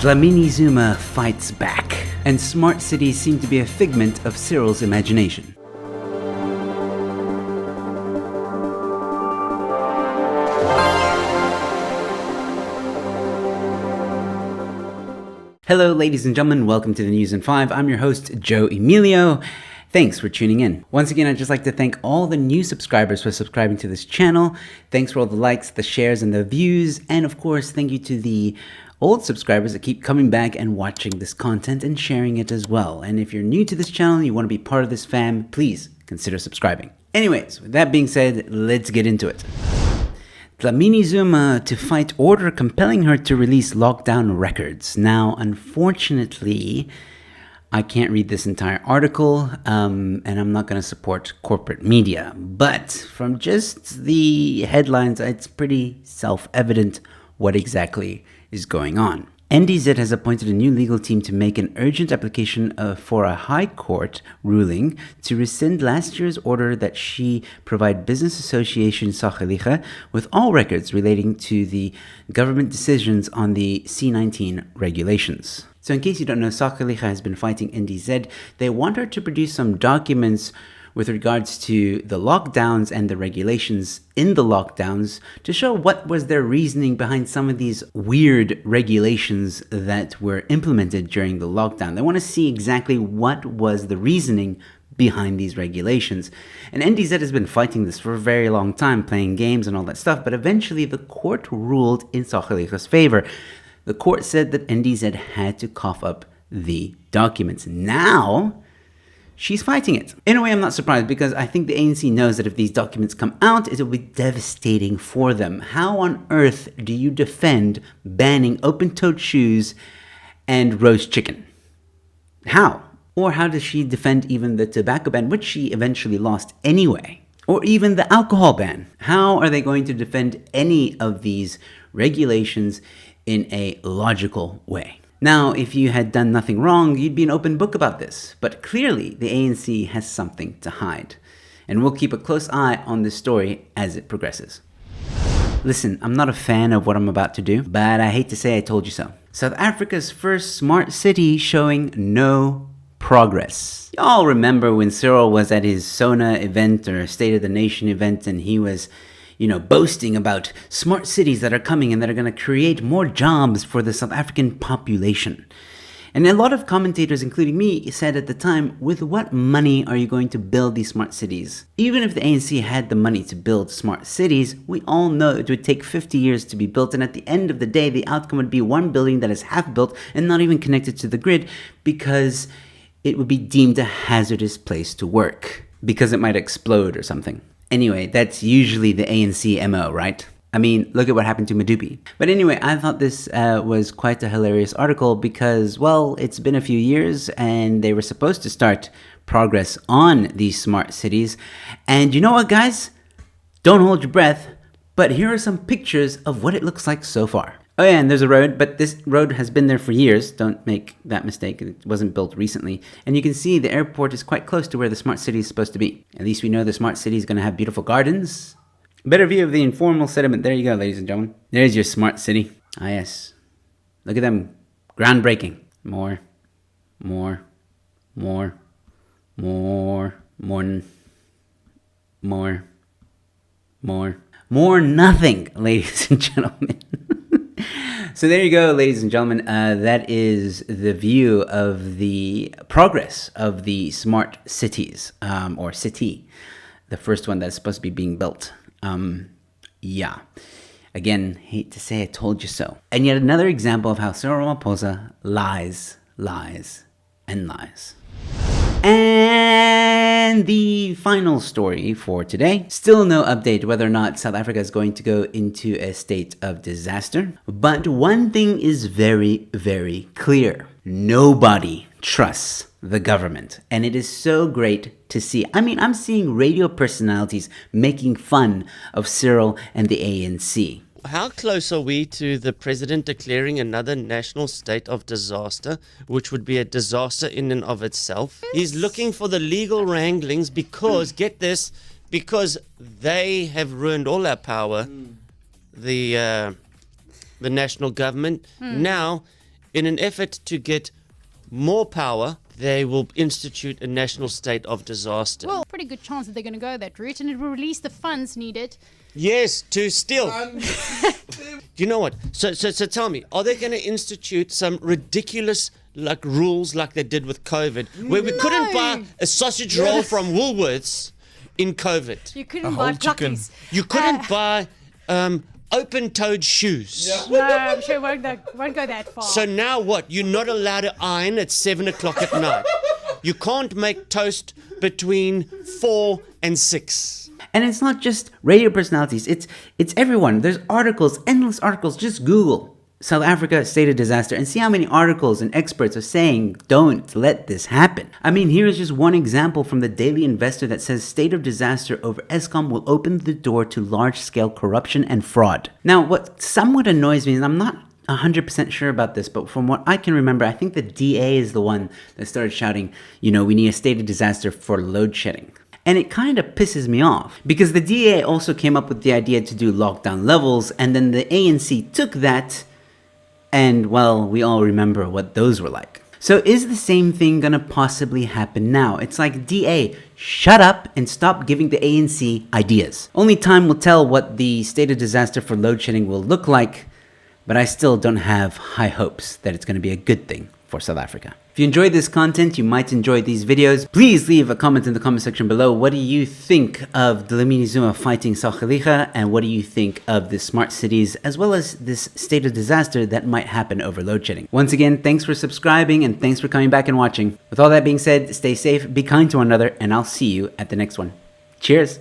Dlamini Zuma fights back, and smart cities seem to be a figment of Cyril's imagination. Hello ladies and gentlemen, welcome to the News in 5. I'm your host, Joe Emilio. Thanks for tuning in. Once again, I'd just like to thank all the new subscribers for subscribing to this channel. Thanks for all the likes, the shares, and the views. And of course, thank you to the old subscribers that keep coming back and watching this content and sharing it as well. And if you're new to this channel, you want to be part of this fam, please consider subscribing. Anyways, with that being said, let's get into it. Dlamini Zuma to fight order compelling her to release lockdown records. Now, unfortunately, I can't read this entire article, and I'm not going to support corporate media. But from just the headlines, it's pretty self-evident what exactly is going on. NDZ has appointed a new legal team to make an urgent application for a high court ruling to rescind last year's order that she provide business association Sakeliga with all records relating to the government decisions on the C-19 regulations. So in case you don't know, Sakeliga has been fighting NDZ. They want her to produce some documents with regards to the lockdowns and the regulations in the lockdowns to show what was their reasoning behind some of these weird regulations that were implemented during the lockdown. They want to see exactly what was the reasoning behind these regulations. And NDZ has been fighting this for a very long time, playing games and all that stuff, but eventually the court ruled in Sakeliga's favor. The court said that NDZ had to cough up the documents. Now, she's fighting it. In a way, I'm not surprised because I think the ANC knows that if these documents come out, it will be devastating for them. How on earth do you defend banning open-toed shoes and roast chicken? How? Or how does she defend even the tobacco ban, which she eventually lost anyway? Or even the alcohol ban? How are they going to defend any of these regulations in a logical way? Now, if you had done nothing wrong, you'd be an open book about this. But clearly, the ANC has something to hide. And we'll keep a close eye on this story as it progresses. Listen, I'm not a fan of what I'm about to do, but I hate to say I told you so. South Africa's first smart city showing no progress. Y'all remember when Cyril was at his SONA event or State of the Nation event and he was boasting about smart cities that are coming and that are going to create more jobs for the South African population. And a lot of commentators, including me, said at the time, with what money are you going to build these smart cities? Even if the ANC had the money to build smart cities, we all know it would take 50 years to be built. And at the end of the day, the outcome would be one building that is half built and not even connected to the grid because it would be deemed a hazardous place to work because it might explode or something. Anyway, that's usually the ANC MO, right? I mean, look at what happened to Medupi. But anyway, I thought this was quite a hilarious article because, well, it's been a few years and they were supposed to start progress on these smart cities. And you know what, guys? Don't hold your breath, but here are some pictures of what it looks like so far. Oh yeah, and there's a road, but this road has been there for years. Don't make that mistake. It wasn't built recently. And you can see the airport is quite close to where the smart city is supposed to be. At least we know the smart city is going to have beautiful gardens. A better view of the informal settlement. There you go, ladies and gentlemen. There's your smart city. Ah yes. Look at them. Groundbreaking. More nothing, ladies and gentlemen. So there you go, ladies and gentlemen. That is the view of the progress of the smart cities, or city, the first one that's supposed to be being built. Yeah. Again, hate to say I told you so. And yet another example of how Cyril Ramaphosa lies. And the final story for today. Still no update whether or not South Africa is going to go into a state of disaster. But one thing is very, very clear. Nobody trusts the government. And it is so great to see. I mean, I'm seeing radio personalities making fun of Cyril and the ANC. How close are we to the president declaring another national state of disaster, which would be a disaster in and of itself? He's looking for the legal wranglings because, get this, because they have ruined all our power, the national government. Now, in an effort to get more power, they will institute a national state of disaster. Well, pretty good chance that they're going to go that route, and it will release the funds needed. Yes, to steal. You know what? So tell me, are they going to institute some ridiculous rules like they did with COVID, where we couldn't buy a sausage roll from Woolworths in COVID? You couldn't buy Cluckies. You couldn't buy open-toed shoes. No, I'm sure it won't go that far. So now what? You're not allowed to iron at 7 o'clock at night. You can't make toast between 4 and 6. And it's not just radio personalities, it's everyone. There's articles, endless articles. Just Google South Africa state of disaster and see how many articles and experts are saying don't let this happen. I mean, here is just one example from the Daily Investor that says state of disaster over Eskom will open the door to large-scale corruption and fraud. Now, what somewhat annoys me, and I'm not 100% sure about this, but from what I can remember, I think the DA is the one that started shouting, we need a state of disaster for load shedding. And it kind of pisses me off because the DA also came up with the idea to do lockdown levels, and then the ANC took that, and well, we all remember what those were like. So is the same thing gonna possibly happen now? It's like, DA, shut up and stop giving the ANC ideas. Only time will tell what the state of disaster for load shedding will look like, but I still don't have high hopes that it's gonna be a good thing for South Africa. If you enjoyed this content, you might enjoy these videos. Please leave a comment in the comment section below. What do you think of Dlamini Zuma fighting Sakeliga? And what do you think of the smart cities, as well as this state of disaster that might happen over load shedding? Once again, thanks for subscribing and thanks for coming back and watching. With all that being said, stay safe, be kind to one another, and I'll see you at the next one. Cheers.